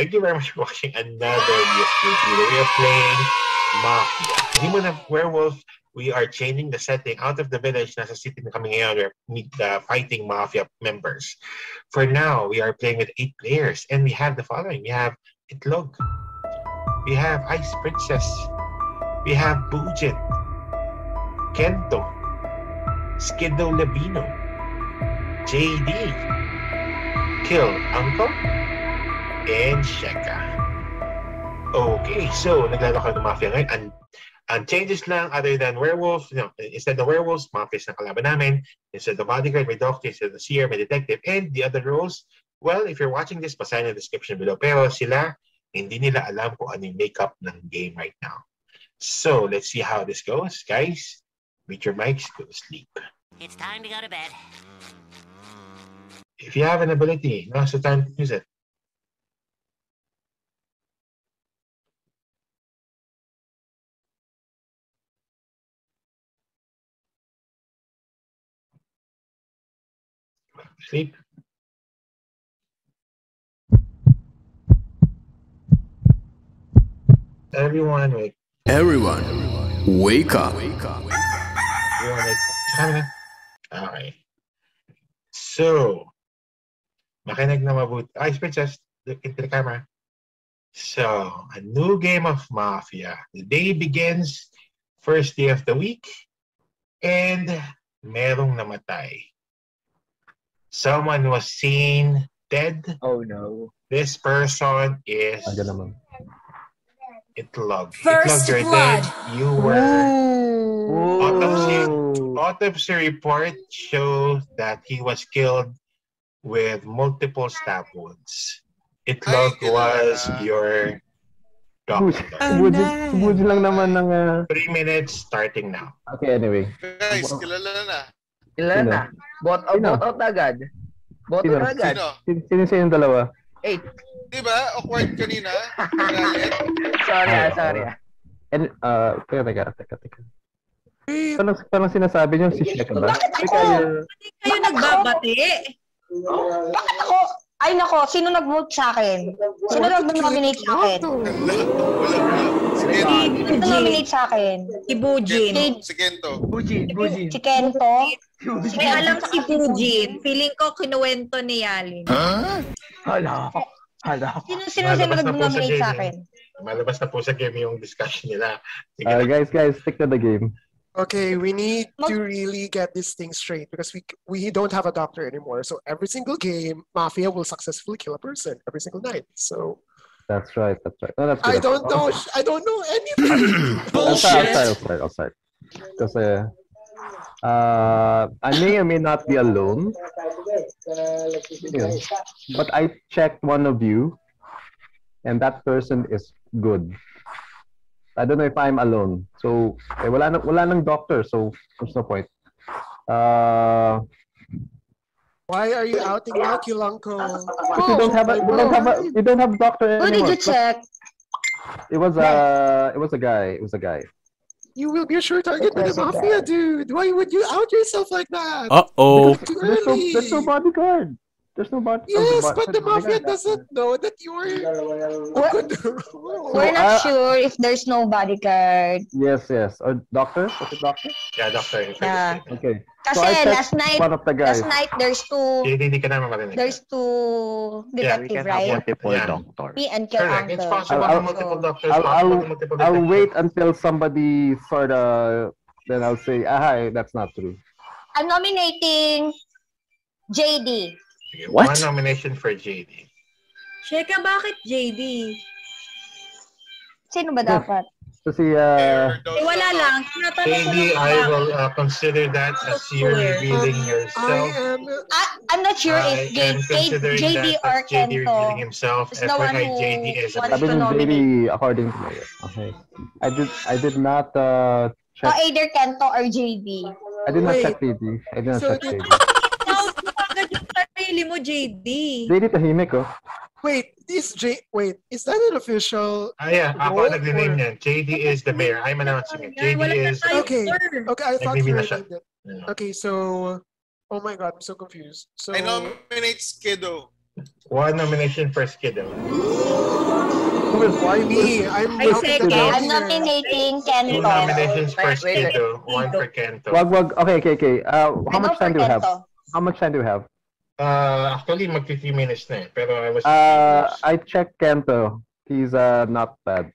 Thank you very much for watching another video. We are playing Mafia. Hindi mo na werewolf. We are changing the setting out of the village. Nasa city na kami ngayon. We're fighting Mafia members. For now, we are playing with 8 players. And we have the following. We have Itlog. We have Ice Princess. We have Bujit. Kento. Skiddo Labino. JD. Kill Uncle. And Sheka. Okay, so naglalaro ng Mafia ngayon. Ang changes lang other than werewolf, instead of werewolves, Mafias na kalaban namin. Instead of bodyguard, may doctor. Instead of seer, may detective. And the other roles, well, if you're watching this, pasahin in the description below. Pero sila, hindi nila alam kung ano yung makeup ng game right now. So, let's see how this goes. Guys, mute your mics, go to sleep. It's time to go to bed. If you have an ability, now's the time to use it. Sleep. Everyone wake. Everyone, wake up. Everyone wake. Okay. So, makinig na mabuti. Ice Princess, look into the camera. So, a new game of Mafia. The day begins, first day of the week, and merong namatay. Someone was seen dead. Oh no. This person is Itlog. First Itlog, you're blood. dead. You were autopsy report shows that he was killed with multiple stab wounds. Itlog was your doctor. Bujit lang naman ng 3 minutes starting now. Okay, anyway. Guys, kilala na. Kilala na. Bot out agad. Bot Sino? out agad. Sino? Sino yung dalawa? 8. Diba? Awkward kanina. Sorry. And, teka. Parang sinasabi niyo si Sheka ba? Bakit ako? Hindi kayo nagbabati? Bakit ako? Ay nako, sino nag-vote sa akin? Sino nag-nominate sa akin? Wala. Sino nag-nominate sa akin? Si Bujin. Si Kento. Bujin. Si Kento? May alam si Bujin. Feeling ko kinuwento ni Yalin. Hala. Sino nag-nominate sa akin? Malabas na po sa game yung discussion nila. Guys, stick to the game. Okay, we need to really get this thing straight because we don't have a doctor anymore. So every single game, Mafia will successfully kill a person every single night. So that's right. No, that's good. I don't know anything. Bullshit. I'll start. Because I may or may not be alone. But I checked one of you, and that person is good. I don't know if I'm alone. So, wala nang doctor. So, there's no point. Why are you outing Lucky Lunko? We don't have doctor anymore. Who did you check? It was a guy. You will be a sure target by the Mafia, dude. Why would you out yourself like that? Uh-oh. Too early. There's no bodyguard. There's no bodyguard. Yes, but the Mafia doesn't know that you're good. We're not sure if there's no bodyguard. Yes. Or doctor? Was it doctor? Yeah, doctor. Yeah. Okay. Kasi So I checked last night, one of the guys. there's two Hindi ka naman marinig. detective, right? Multiple doctor. Me and Kill Correct. It's Uncle. possible I'll- multiple doctors. I'll wait until somebody then I'll say, hi, that's not true. I'm nominating JD. What? One nomination for JD. Sheka, bakit JD? Sino ba dapat? Kasi, Wala lang. JD, I will consider that as you revealing yourself. I'm not sure I if am considering JD that or as JD revealing Kento. himself. Is the one FYI, who JD is a wants sabi to ng nominate. JD according to me. Okay. I did not So check. either Kento or JD. I did not Wait. check JD. I did not So check JD. Agad yung sarili mo, JD. JD tahimik, oh. Wait, is that an official? Yeah, ako vote, nag-name or- niyan. JD is the mayor. I'm announcing it. JD Wala na is... tayo, Okay. sir. Okay, I thought you Nag-name were na siya. named it. Okay, so oh my god, I'm so confused. So I nominate Skiddo. One nomination for Skiddo. Why me? I'm I helping second. the I'm here. nominating Two Kento. nominations for Wait, wait. Skiddo, one for Kento. Wag. Okay. How I go much for time do you have? Kento. How much time do you have? Actually, mag-3 minutes na eh. Pero I was I checked Kento. He's not bad.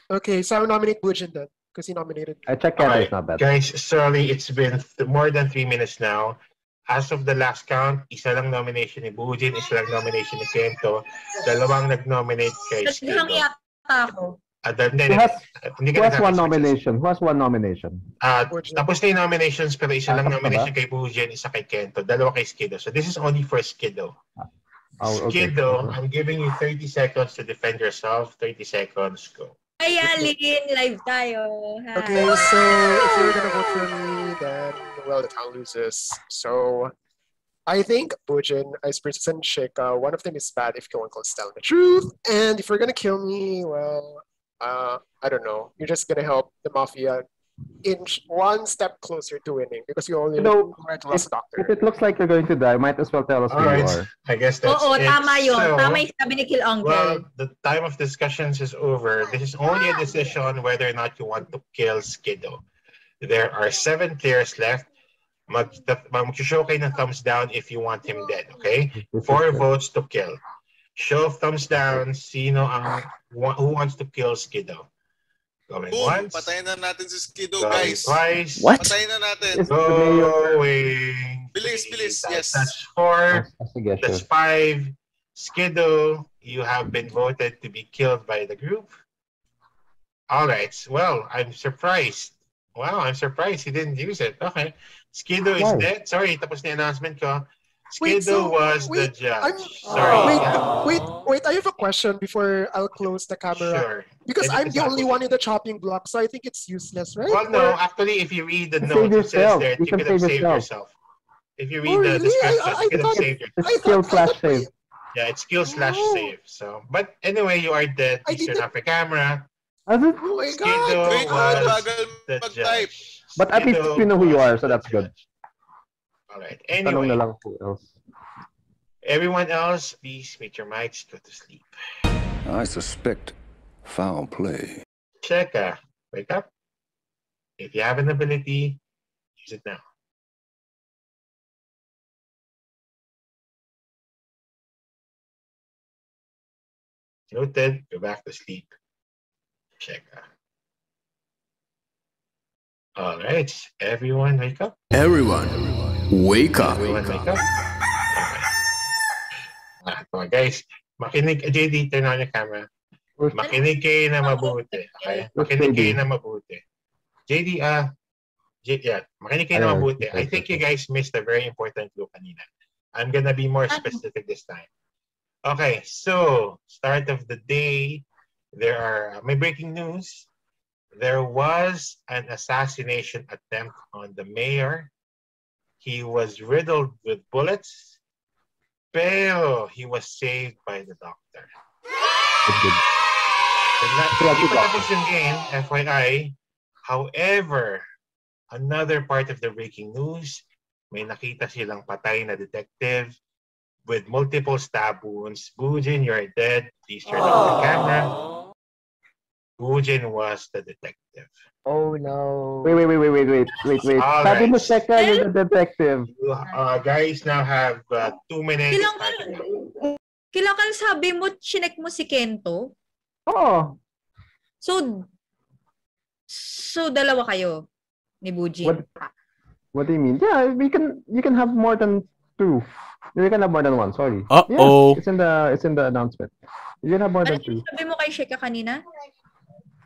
Okay, so I'll nominate Bujin then, because he nominated. I checked Kento. Alright, It's not bad. guys, sorry, it's been more than 3 minutes now. As of the last count, isa lang nomination ni Bujin, isa lang nomination ni Kento, dalawang nag-nominate kay Naghang Skiddo. yata ako. Hindi Who ka has one nagkakasukses. nomination? Who has one nomination? Tapos na yung nominations, pero isa lang Tapos na ba? nomination kay Bujin, isa kay Kento, dalawa kay Skiddo. So this is only for Skiddo. Oh, okay. Skiddo, I'm giving you 30 seconds to defend yourself. 30 seconds, go. Ay, Alin, live tayo. Ha. Okay, so if you're gonna vote for me, then well, the town loses. So I think Bujin, Ice Princess, and Shika, one of them is bad if your uncle's telling the truth. And if you're gonna kill me, well, I don't know. You're just gonna help the mafia inch one step closer to winning because you only went to last If doctor. it looks like you're going to die, might as well tell us who you Alright, are. I guess that's Oo, it. tama yun. So, Tama yung sabi ni Kill Uncle. well, the time of discussions is over. This is only a decision whether or not you want to kill Skiddo. There are 7 players left. Mag-show kayo ng thumbs down if you want him dead, okay? 4 votes to kill. Show of thumbs down, sino ang who wants to kill Skiddo? Going Boom! once, Patayin na natin si Skiddo, going guys. twice, What? Patayin na natin. It's the mayor. going. Bilis, yes. That's 4. Sige, That's sure. 5. Skiddo, you have been voted to be killed by the group. All right. Well, I'm surprised. Wow, I'm surprised he didn't use it. Okay. Skiddo is Why? dead. Sorry, tapos na yung announcement ko. Wait, Skiddo so- was the wait, judge. Sorry. Wait, I have a question before I'll close the camera. Sure. Because Pwede I'm the ka only sagutin. one in the chopping block, so I think it's useless, right? Well, no. Or- Actually, if you read the You notes, save it says yourself. that You you can could have save saved yourself. yourself. If you read Oh, the really? description, I you could have thought- saved yourself. It's I skill thought- slash save. Yeah, it's skill slash save. So, but anyway, you are dead. I Please turn didn't- off your camera. Has it? Oh my Skiddo god! Wait, was bagal the mag-type. judge. But at least Skiddo you know who you was are, so the that's good. judge. All right. Tanong na Anyway, lang who else. everyone else, please mute your mics. Go to sleep. I suspect foul play. Cheka, wake up. If you have an ability, use it now. Noted. Go back to sleep. Cheka. All right. Everyone, wake up. Everyone, wake up. Everyone, wake up. Okay. Come on, guys. Makinig. JD, turn on your camera. Makinig kayo na mabuti. Okay? Makinig kayo na mabuti. JD, makinig kayo na Ayan. mabuti. I think you guys missed a very important clue kanina. I'm gonna be more specific this time. Okay, so, start of the day, may breaking news. There was an assassination attempt on the mayor. He was riddled with bullets, pero he was saved by the doctor. Good. Hindi pa tapos yung game, FYI. However, another part of the breaking news, may nakita silang patay na detective with multiple stab wounds. Bujin, you're dead. Please turn off the camera. Bujin was the detective. Oh no. Wait. All Sabi right. mo, Sheka, you're the detective. You guys now have 2 minutes. Kailangan sabi mo, chinek mo si Kento? Oh, So dalawa kayo ni Bujin. what do you mean? Yeah, you can have more than 2. You can have more than 1, sorry. Uh-oh. Yeah, it's in the announcement. You can have more Ano than 2. sabi mo kay Sheka kanina?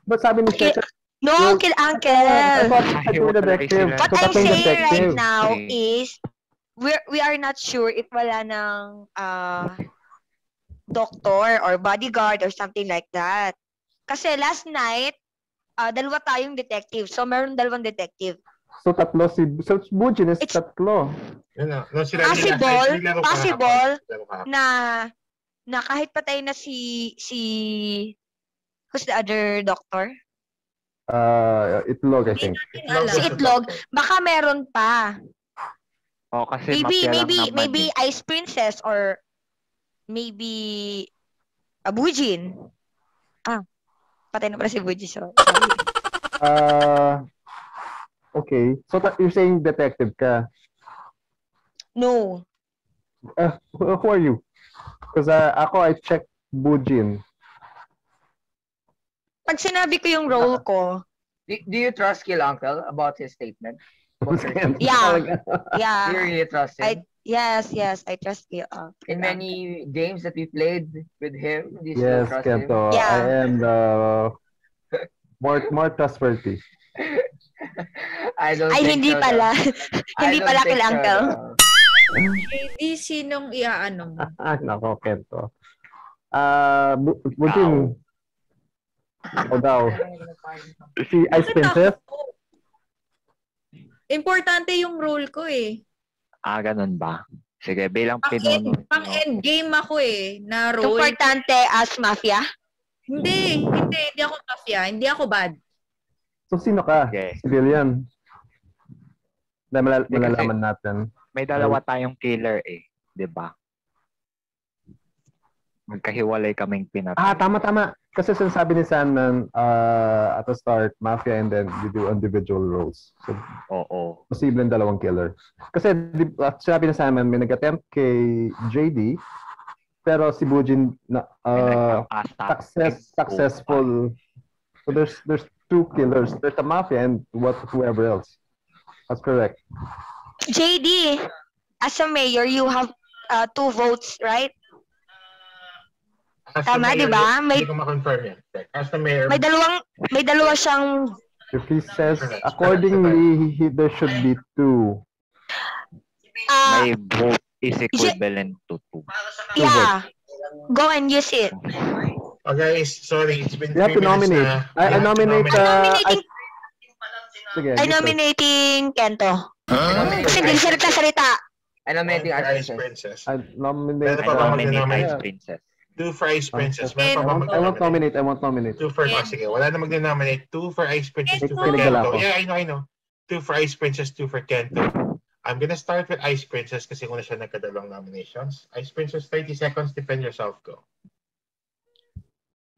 But sabi ni Sheka, No, Kill I Uncle. thought you were the detective. What So I'm tatlong saying right detective. now is we are not sure if wala ng doctor or bodyguard or something like that. Kasi last night, dalawa tayong detective. So meron dalawang detective. So tatlo so Bujin is It's- tatlo. Possible na kahit patay na si who's the other doctor? Itlog, I think. Si Itlog, baka meron pa. Oh, kasi mafia lang naman Maybe eh. Ice Princess or maybe Bujin. Patay na pala si Bujin. Sorry. Okay. So you're saying detective ka. No. Who are you? Because I checked Bujin. Pag sinabi ko yung role ko, Do you trust Kill Uncle about his statement? yeah. Do you really trust him? Yes, I trust you. In many games that we played with him, do you Yes, still trust him? Kento. Yeah. I am more trustworthy. I don't Ay, think hindi so, pala. I Hindi don't pala think kila so, Uncle. though. JD, sinong iaano mo? Nako, Kento. Bujin. Ikaw daw. Si Ice Princess? Importante yung role ko eh. Ganun ba? Sige, bilang pinuno. Pang endgame ako eh, na role. Importante as mafia? Hindi ako mafia, hindi ako bad. So, sino ka? Okay. Civilian. Malalaman natin. May dalawa tayong killer eh. 'Di ba? Magkahiwalay kaming pinatay. Tama. Kasi sinasabi ni Sandman at the start, mafia and then you do individual roles. So, Oo. posibleng dalawang killer. Kasi sinabi ni Sandman, may nag-attempt kay JD, pero si Bujin successful. So there's two killers. There's the mafia and whoever else. That's correct. JD, as a mayor, you have 2 votes, right? Tama, di ba? Hindi ko ma-confirm yan. As the mayor, May dalawa siyang If he says accordingly, there should be 2. May vote is equivalent to 2. Yeah. Go and use it. okay, sorry, it's been 3 You have to minutes nominate. na. I nominate. Sige, I'm nominating Kento. Kasi hindi siya nagsasalita. I'm nominating Ice Ice Princess. Princess. I nominate. Meron pa ba mag-nominate? Ice Princess. 2 for Ice Princess. Meron pa ba I won't mag-nominate? nominate. 2 for, sige, wala na mag-nominate. 2 for Ice Princess, 2 for Pinagdala Kento. ko. Yeah, I know. 2 for Ice Princess, 2 for Kento. I'm gonna start with Ice Princess kasi una siya nagkadalawang nominations. Ice Princess, 30 seconds, defend yourself, go.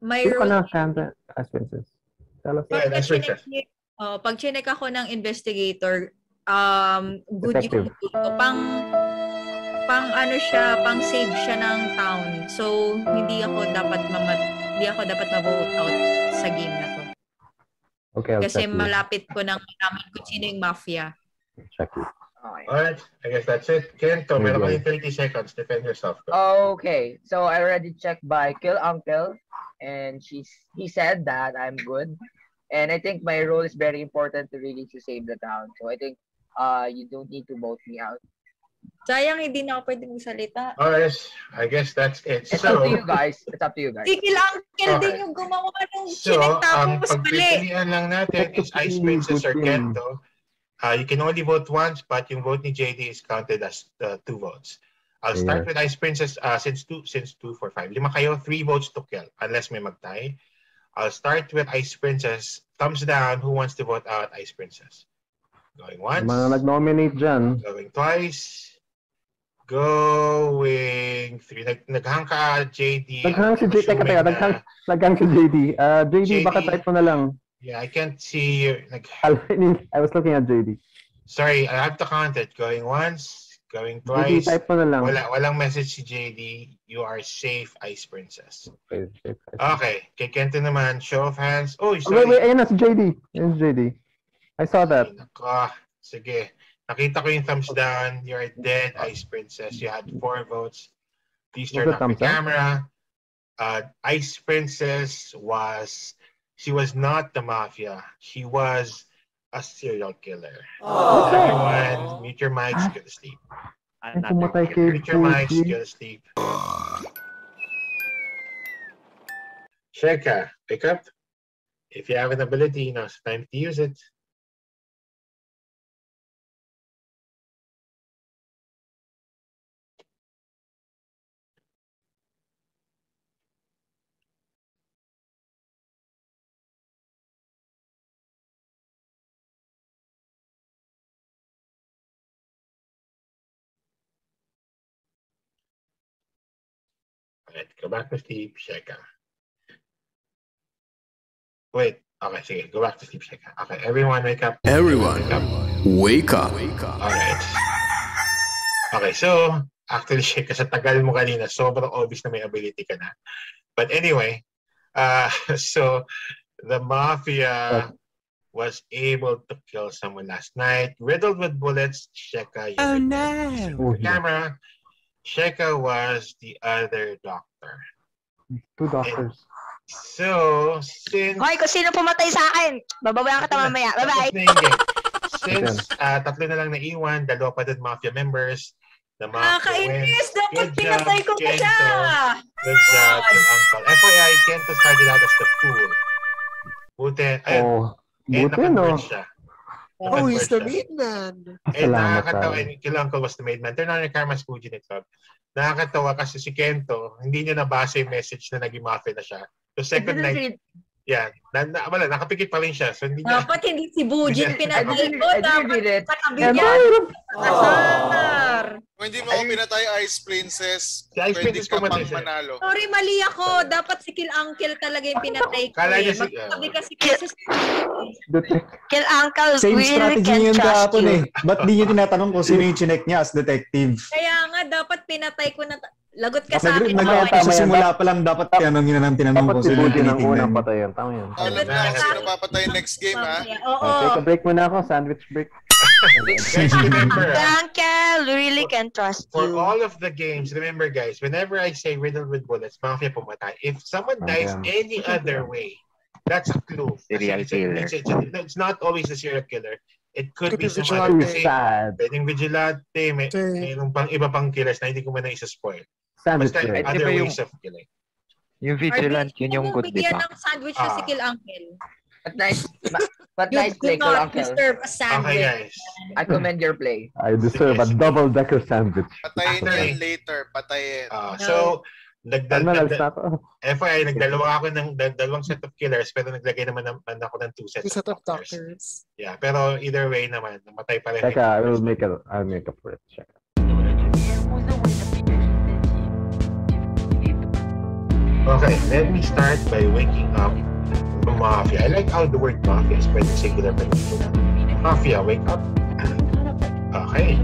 My Sino ka role, na, Sandra? Ice Princess. Tell us. Yeah, Ice Princess. pag chinek ako ng investigator, good Detective. yung role ko. Pang ano siya, pang save siya ng town. So, hindi ako dapat ma-vote out sa game na to. Okay, I'll Kasi check you. malapit ko nang malaman kung sino yung mafia. Check you. Okay. Alright, I guess that's it. Kento, meron ka yung 30 seconds, defend yourself, go. Okay, so I already checked by Kill Uncle, and he said that I'm good, and I think my role is very important to really to save the town. So I think you don't need to vote me out. Sayang, hindi na ako pwede magsalita. Alright, I guess that's it. It's up to you guys. It's up to you guys. Sige lang, Uncle Okay. din yung gumawa ng So, chinek ang tapos mali. pagpipilian lang natin is Ice Princess or Kento. You can only vote once, but yung vote ni JD is counted as 2 votes. I'll start with Ice Princess since 2 for 5. 5 kayo, 3 votes to kill, unless may magtay. I'll start with Ice Princess. Thumbs down, who wants to vote out Ice Princess? Going once. Mga nag-nominate dyan. Going twice. Going 3. Naghang ka, JD. Naghang si JD. Teka, Assuming naghang si JD. JD, JD. baka type mo na lang. Yeah, I can't see your... I was looking at JD. Sorry, I have to count it. Going once, going JD, twice. type mo na lang. Walang message si JD. You are safe, Ice Princess. Okay. Okay, kay Kento naman, show of hands. Oh, sorry. Wait, ayun na si JD. Ayun si JD. I saw that. Nako, sige. Nakita ko yung thumbs down. You are dead, Ice Princess. You had 4 votes. Please turn Was it off your thumbs up? camera. Ice Princess she was not the mafia. She was a serial killer. Everyone, mute your mics, go to sleep. Ay, pumatay kay Mute your mics, Fuji. go to sleep. Sheka, pick up. If you have an ability, now's the time to use it. Alright, go back to sleep, Sheka. Wait. Okay, sige. Go back to sleep, Sheka. Okay, everyone wake up. Everyone, wake up. Alright. Okay, so, actually, Sheka, sa tagal mo kanina, sobrang obvious na may ability ka na. But anyway, so, the Mafia was able to kill someone last night. Riddled with bullets, Sheka. Oh, no. Camera. Sheka was the other doctor. 2 doctors. So, since... Okay, kung sino pumatay sa akin, bababayan kita mamaya. Bye-bye. Since tatlo na lang naiwan, 2 pa din Mafia members. The Mafia Nakakainis! wins. Dapat Good job, pinatay ko pa siya! Good job, your uncle. FYI, Kento started out as the fool. Buti, Buti, no? siya. Oh, he's the main man. Salamat Nakakatawa, tayo. kila uncle was the main man. Turn on your cameras, Fuji Club. Nakakatawa kasi si Kento, hindi niya nabasa yung message na naging Mafia na siya. So second night, wala, nakapikit pa rin siya. So hindi niya... Dapat hindi si Bujin pinatay ko. Dapat sa kabila. Kung hindi mo ako pinatay, Ice Princess, Si Ice pwede Princess ka pang pumatay siya. manalo. Sorry, mali ako. Dapat si Kill Uncle talaga yung pinatay ko. Kala niya si... Magsabi kasi kasi Kill Uncle, Same we really strategy can't yun trust kahapon you. eh. Ba't di niyo tinatanong kung sino yung chinek niya as detective? Kaya nga, dapat pinatay ko na... Lagot ka sa akin. Sa simula pa lang dapat tinanongin na ng tinanong Dapat kung si sino yung Bujin ang tinitingnan unang niyo. patayan. Tama yun. Alam na kung sino papatay next game, ha? Take a break muna ako. Sandwich break. Guys, remember, Uncle, we really can't trust for you. all of the games, remember guys, whenever I say riddled with bullets, Mafia pumatay. If someone dies any other way, that's a clue. Serial killer. It's not always a serial killer. It could be some vigilante. other Sad. Pwedeng vigilante, mayroong pang iba pang killers na hindi ko man na-isa-spoil. Sandwich Basta break. other Di ba ways of killing. Yung vigilant, yun yung good, di Bigyan ba? ng sandwich na si Kill Uncle. But You nice do play, Kill not Uncle. deserve a sandwich. Okay guys. I commend your play. I deserve a double-decker sandwich. Patayin yan later, patayin. So, Alis na to. FYI, nagdalawa ako ng dalawang set of killers pero naglagay naman ako ng 2 sets Set of of doctors. doctors. Yeah, pero either way naman, namatay pa rin. Teka, I'll make up for it. Check. Okay, let me start by waking up the Mafia. I like how the word Mafia is quite singular. Mafia, wake up. Okay.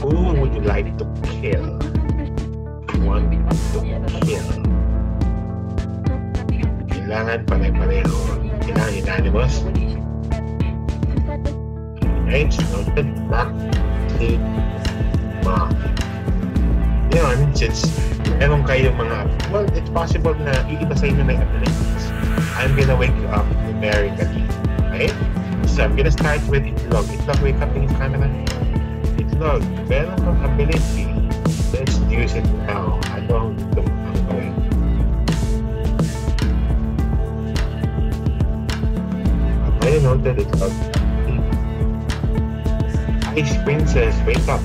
Who would you like to kill? Want to kill? Kailangan pare-pareho. Kailangan unanimous. Alright, noted. Back to Mafia. Yun, since meron kayong mga, well, it's possible na iiba sa inyo may abilities. I'm gonna wake you up numerically. Okay? So I'm gonna start with Itlog. Itlog, wake up in his camera. Itlog, meron kang ability. Let's use it now. Ano ang gawin? Okay, noted, Itlog. Ice Princess, wake up.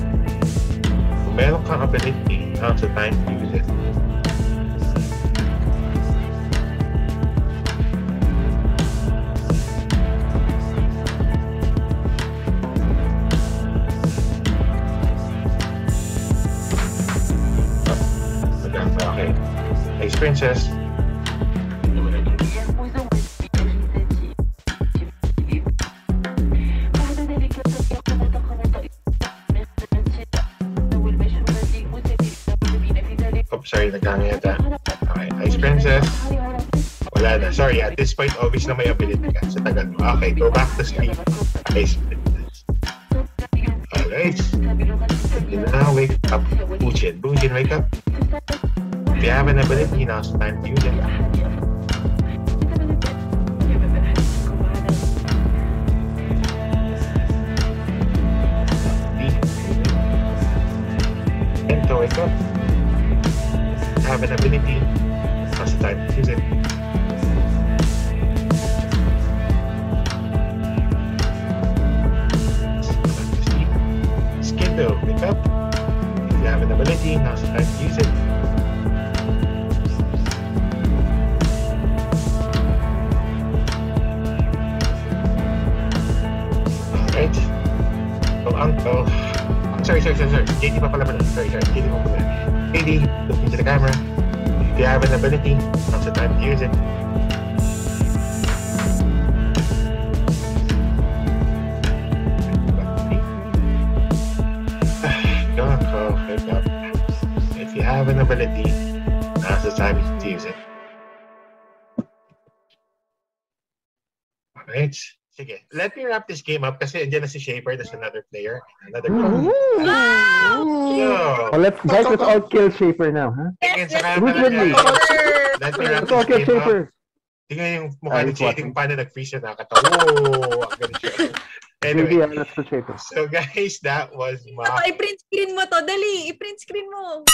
Kung meron kang ability, now's the time to use it. Okay. Ice Princess. Oh, sorry, nagkanga yata. Okay, Ice Princess. Wala na. Sorry, at this point, obvious na may ability ka. Sa tagal mo. Okay, go back to sleep. Ice Princess. Alright. Now, wake up. Bujin, wake up. If you have an ability, now's the time to use it. Kento, wake up. Have an ability, now's the time to use it. Skindo, wake up. If you have an ability, now's the time to use it. Alright. So, Uncle. Sorry. JD pa pala pala. Sorry. JD mo pala. JD, look into the camera. If you have an ability, now's the time to use it. If you have an ability, now's the time to use it. Alright. Sige. Let me wrap this game up kasi andyan na si Shaper. There's another player. Another Wow! Oh, let's all kill Shaper now, huh? Yes, Who's with me? Let me wrap Let's all kill this game up. Shaper. Tingnan yung mukha ni Jay kung paano nag-freeze yun. Nakakatawa. Oh, ang ganda siya. Anyway, Let's go Shaper. so guys, that was Ako, i-print screen mo to. Dali, i-print screen mo.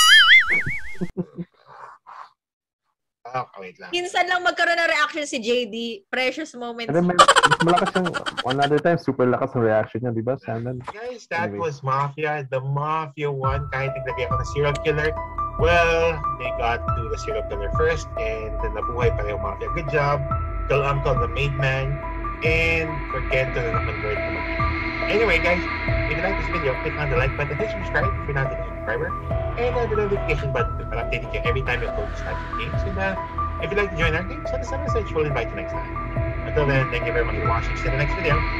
wait lang. Minsan lang magkaroon ng reaction si JD. Precious moments. And then mas malakas yung, one other time, super lakas ng reaction niya, di ba, Sandon? Guys, that was Mafia. The Mafia won. Kahit naglagay ako ng serial killer. Well, they got to the serial killer first and then nabuhay pa yung Mafia. Good job. Tell Uncle the Maid Man. And for Kento na na-convert naman. Anyway, guys, if you like this video, click on the like button and subscribe if you're not a subscriber. And the notification button para updating you every time you upload this type of games. And if you'd like to join our game, send us a message. We'll invite you next time. Until then, thank you very much for watching. See you in the next video.